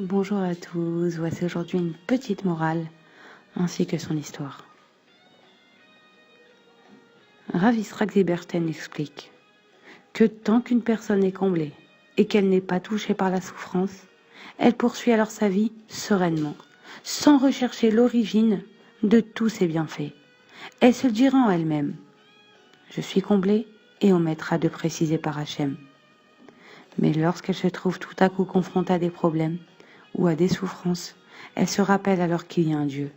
Bonjour à tous, voici aujourd'hui une petite morale ainsi que son histoire. Rav Yitzhak Zilberstein explique que tant qu'une personne est comblée et qu'elle n'est pas touchée par la souffrance, elle poursuit alors sa vie sereinement, sans rechercher l'origine de tous ses bienfaits. Elle se dira en elle-même « Je suis comblée » et omettra de préciser par Hachem. Mais lorsqu'elle se trouve tout à coup confrontée à des problèmes ou à des souffrances, elle se rappelle alors qu'il y a un Dieu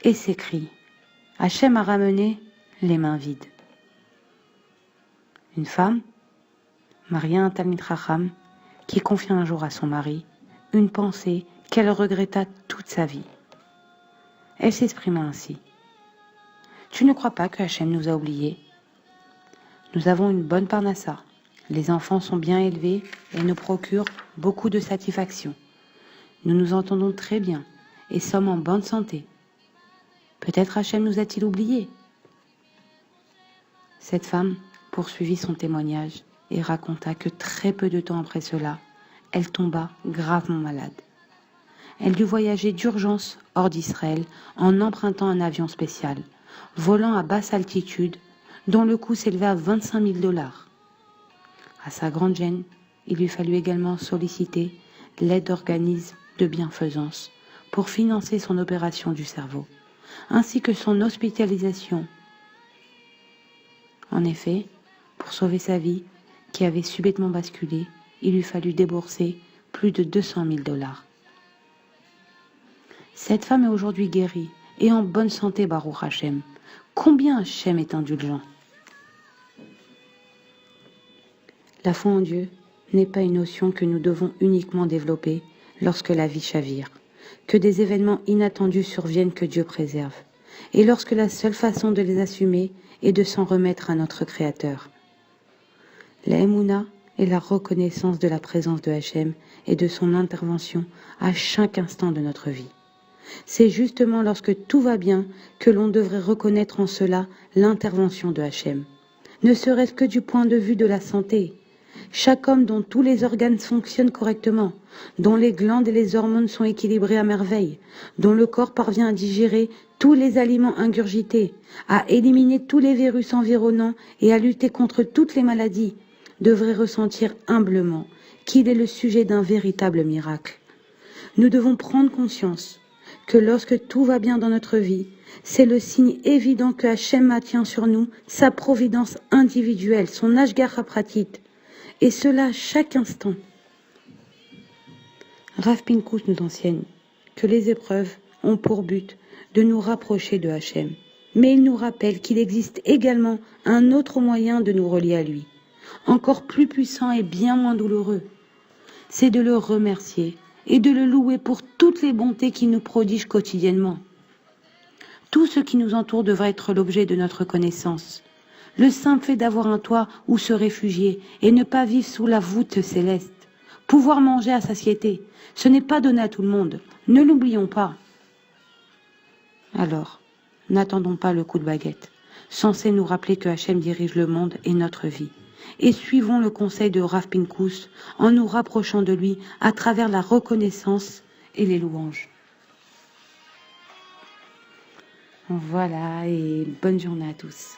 et s'écrie « Hachem a ramené les mains vides ». Une femme, Maria Talmid Chacham, qui confia un jour à son mari une pensée qu'elle regretta toute sa vie. Elle s'exprima ainsi « Tu ne crois pas que Hachem nous a oubliés ? Nous avons une bonne parnassa. Les enfants sont bien élevés et nous procurent beaucoup de satisfaction. Nous nous entendons très bien et sommes en bonne santé. Peut-être Hachem nous a-t-il oubliés ?» Cette femme poursuivit son témoignage et raconta que très peu de temps après cela, elle tomba gravement malade. Elle dut voyager d'urgence hors d'Israël en empruntant un avion spécial, volant à basse altitude, dont le coût s'élevait à $25 000. À sa grande gêne, il lui fallut également solliciter l'aide d'organismes de bienfaisance pour financer son opération du cerveau, ainsi que son hospitalisation. En effet, pour sauver sa vie, qui avait subitement basculé, il lui fallut débourser plus de $200 000. Cette femme est aujourd'hui guérie et en bonne santé, Baruch Hachem. Combien Hachem est indulgent. La foi en Dieu n'est pas une notion que nous devons uniquement développer lorsque la vie chavire, que des événements inattendus surviennent que Dieu préserve, et lorsque la seule façon de les assumer est de s'en remettre à notre Créateur. La Emouna est la reconnaissance de la présence de Hachem et de son intervention à chaque instant de notre vie. C'est justement lorsque tout va bien que l'on devrait reconnaître en cela l'intervention de Hachem, ne serait-ce que du point de vue de la santé. Chaque homme dont tous les organes fonctionnent correctement, dont les glandes et les hormones sont équilibrées à merveille, dont le corps parvient à digérer tous les aliments ingurgités, à éliminer tous les virus environnants et à lutter contre toutes les maladies, devrait ressentir humblement qu'il est le sujet d'un véritable miracle. Nous devons prendre conscience que lorsque tout va bien dans notre vie, c'est le signe évident que Hachem maintient sur nous sa providence individuelle, son Ashgacha Pratit, et cela à chaque instant. Rav Pinkus nous enseigne que les épreuves ont pour but de nous rapprocher de Hachem, mais il nous rappelle qu'il existe également un autre moyen de nous relier à lui, encore plus puissant et bien moins douloureux. C'est de le remercier et de le louer pour toutes les bontés qu'il nous prodige quotidiennement. Tout ce qui nous entoure devrait être l'objet de notre connaissance. Le simple fait d'avoir un toit où se réfugier et ne pas vivre sous la voûte céleste, pouvoir manger à satiété, ce n'est pas donné à tout le monde, ne l'oublions pas. Alors, n'attendons pas le coup de baguette, censé nous rappeler que Hachem dirige le monde et notre vie. Et suivons le conseil de Rav Pinkus en nous rapprochant de lui à travers la reconnaissance et les louanges. Voilà, et bonne journée à tous.